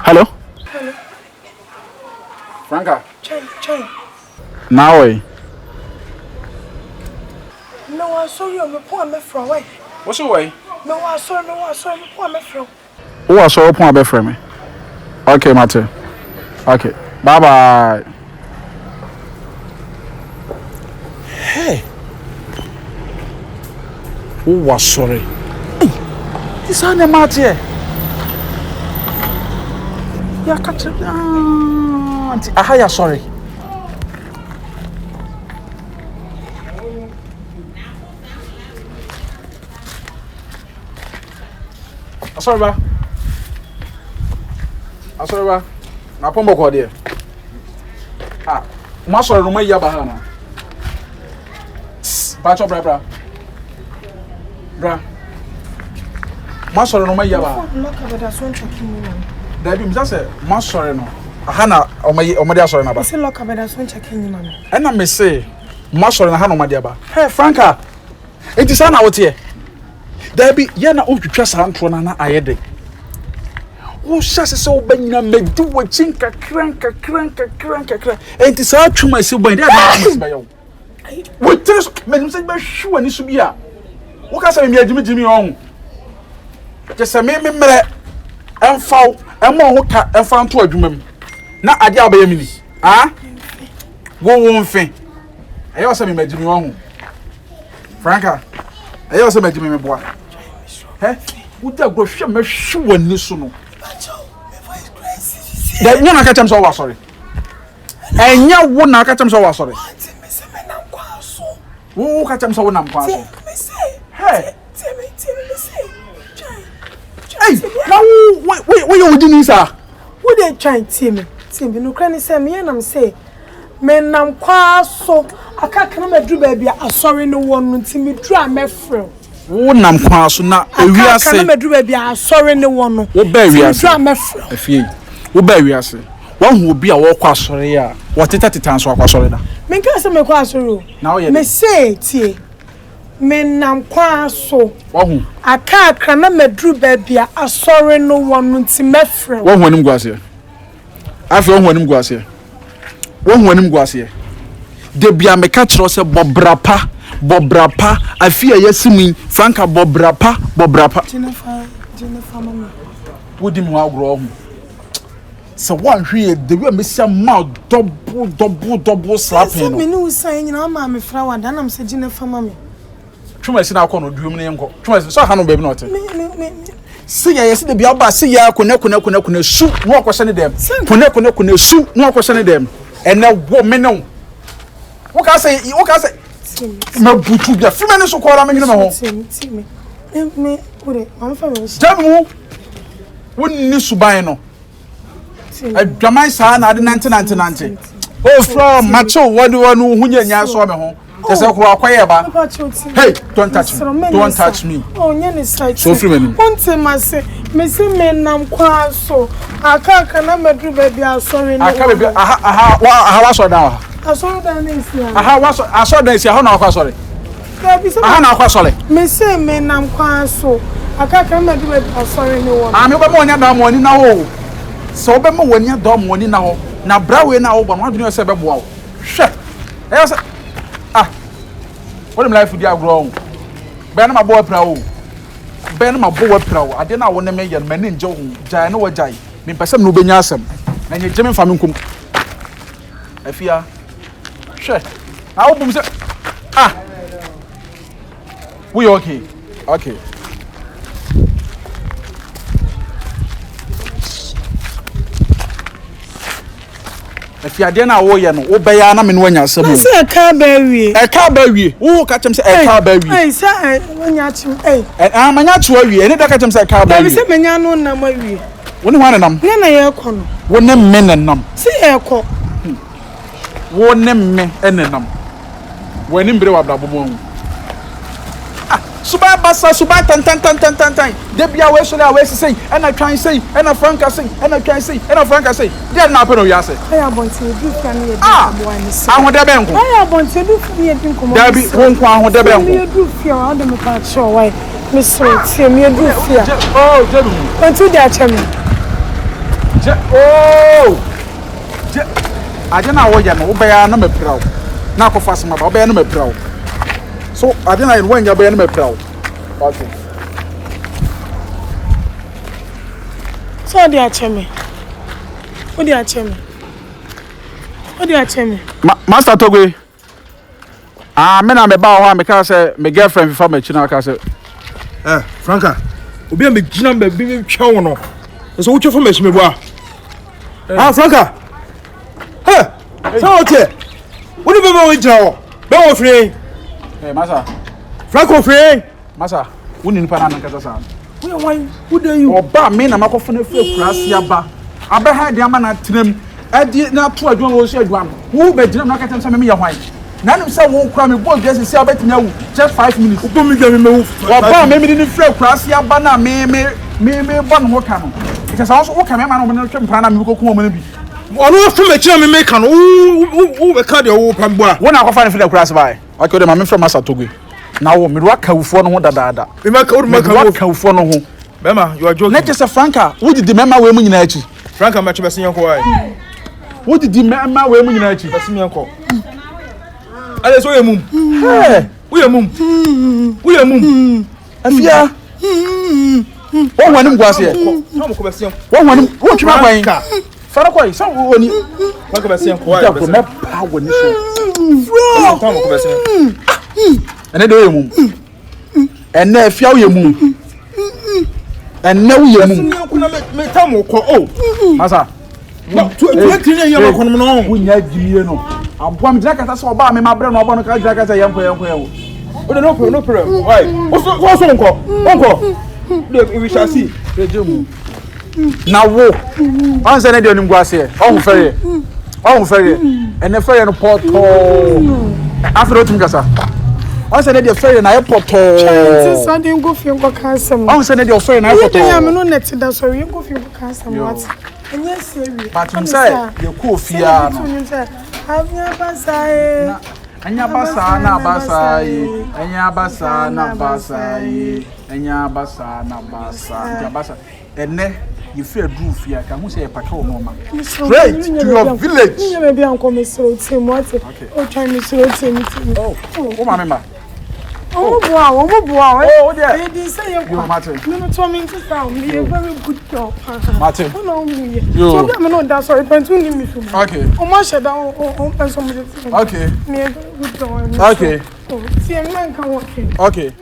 Hello? Hello. Franca? Chai. Now, No, I saw you, me poor me from way. What's your way? No, I saw me poor me from. Oh, I saw open a for me. Okay, Mate. Okay. Bye bye. Hey. Oh, was sorry. This is Mate. Yeah, catch it. Ah, sorry. Sorry, ba. Sorry, ba. Na pombo ko de. Ah, ma sorry no mai ya ba ha na. Ba cho bra. Bra. Ma sorry no mai ya ba. No ka bada so nchaki mu na. Da bi mi say ma sorry no. Ha na o mai sorry na ba. Say lock bada so nchaki mu na. E na me say ma sorry na ha no ma de ba. Hey Franca. Enti sa na wo te. Da bi ye na o twitwa sa ntro na ayede. Wo shase se wo banyina medi wo chinka kranka. Enti sa atwuma se ban dia na ba yo. Wo tere so me se ba hwu ani so bia. Wo ka se me adimidimi on. Je se me mere enfaw emo ho ka enfa nto adwuma mu. Na ade abaye mini. Ah? Wo mfe. Ayo se me adimidimi on. Franca. Ayo se me adimidimi boa. He? Wo da go hwe me hwu ani so no. Da nyana ka so wa sorry. Enya wo na ka so wa sorry. Wo ka so wo nam kwa so. Hey. Hey, now we you didn't sir. Wo dey try team no kra ni say me na me say me nam kwa so aka na madru ba bia asori no won no ntimi dru amefrel. Wo nam kwa so na ewiase. Aka na madru ba bia asori ne won no. Wo ba ewiase. Dru amefrel. Afie. Wo ba ewiase. Wo hu obi a wo kwa asori a wo teta so akwa asori da. Me nka say me kwa asori o. Na wo ye. Me say tie. Me nam kwa so. Wo hu. Aka na madru ba bia asori no won no ntimefrel. Wo hu anim guase. Afie wo hu anim guase. Wo hu anim guase. De bia me ka kiro se bobrapa afia yasimi Franca bobrapa Jennifer mama wodi mu agro ho se wan hwe de we mesia ma double slapping no me no say nyina ma me fra wa danam se Jennifer mama twuma si na akọ no duum ne yenko twuma si so ha no baby no te me se ya yesi de bia ba se ya kone su no akọhye ne dem kone su no akọhye ne dem ene wo me no wo ka say me butu bia fi me ne so kwara me nyina me ho me ure am fa me jamu wonni suban no adwaman saa na ade 1999 oh from macho wodi wonu hunya nya so me ho tese kro akwaye ba hey don't touch me oh nya ne site so free me onte ma se me se me nam kwa so aka na madru ba bia asori no aka be aha wa so down asori dan na isi aha wa so asori dan isi aha na akwa sorry aha na akwa sorry me se me nam kwa so aka na madru ba bia asori no won me ba mo nya da mo ni na ho so be mo wani da mo ni na ho na brawe na ho bo no adunu se be boa wo hwe e se what am life di agro be na mabo apra wo be na mabo apra wo ade na wo ne me ye me ne nje wo jai na wo jai me pese me no benya asem na nye jeme fa me nkum afia hwe na wo bum se we okay afiade na wo ye no wo be ya na me no anya asem o se ka ba wie wo ka chem se ka ba wie ai se wonya chi manya chi wie ene da ka chem se ka ba wie bi se menya no na ma wie woni hwan nam ne na ye kɔ no woni me ne nam se ye kɔ woni me ene nam woni mbre wa brabo mo suba basa suba tan de bia we so na we sei ena twan sei ena Franca sei ena twan sei ena Franca sei de na pe no ya sei aya bonte du fia ne ye bi bo ani sei ahode be nko aya bonte du fia ye bi nko mo da bi wonko ahode be nko me du fia o de me pa cho wai me so tie me du fia oh jedu bonte di acha me Je oh. Je ade na wo ye no wo be ya na mapira wo. Na akofa sema ba wo be ya na mapira wo. So ade na ye wo nya be ya na mapira wo. Okay. So they are chemi. What they are chemi? What they are chemi? Master Togwe. Me na me ba ho me ka say me girlfriend before me china ka say Franka obi am gina me bi twa wo no so wo twa for me me boa Franka so okay wo be wo gina wo be wo free masa Franka free masa wo ni nipa na nkasa sa wo wan wo dey you oba me na makofo na free kurasi aba abeha de ama na tenam adi na to adwan wo so adwan wo be gina na ka tem say me ye hwan nanim say wo kura me bo gesi say obetimi awu just 5 minutes wo mi gami me wo oba me ni free kurasi aba na me bon ho ka no it say wo ka me ma no me twem pra na me ko kuma mo na bi ono wo fo me kira me make no wo be ka de wo pam boa wo na akofa ne free kurasi bai okay de ma me from Master Togwe na wo me do akawufo no ho dadaada me maka wo maka wo akawufo no ho bema you are joking let us Franka wo didi mema we mu nyina achi Franka ma chebe senyanko ai wo didi mema we mu nyina achi senyanko ale so ye mum wo ye mum afia wo wanim gwase no ko be sen wo wanim wo twima kwan fara kwan so woni ko be sen ko ai be me pa woni so bro ko be sen ene de wo ye mum ene afia wo ye mum ene wo ye mum me tam ko masa tu tini ye ma kono no wo nya gimie no aboam dira kata so oba me mabre no oba no ka dira kata yanko yawo o de no problem why wo so nko we shall see ejemu na wo on se na de onim gwase o hu fere ene fere no poto afro tum kasa on se na de fere na e poto Chanti Sunday go fi nko kansem on se na de fere na e poto ya me no net da so we go fi nko kansem what enye sewi but him say ye ko fia no Anya basae anya basa na basae anya basa na basae anya basa na basa ene you feel do fear can who say patrol no man straight to your village you may be uncle me so team what o try me so team oh my member oh boy oh there they say you Martin no to me to sound me a very good girl Martin no me so me no that sorry but you need me to okay o ma sheda o person me okay me a good girl okay see me can work okay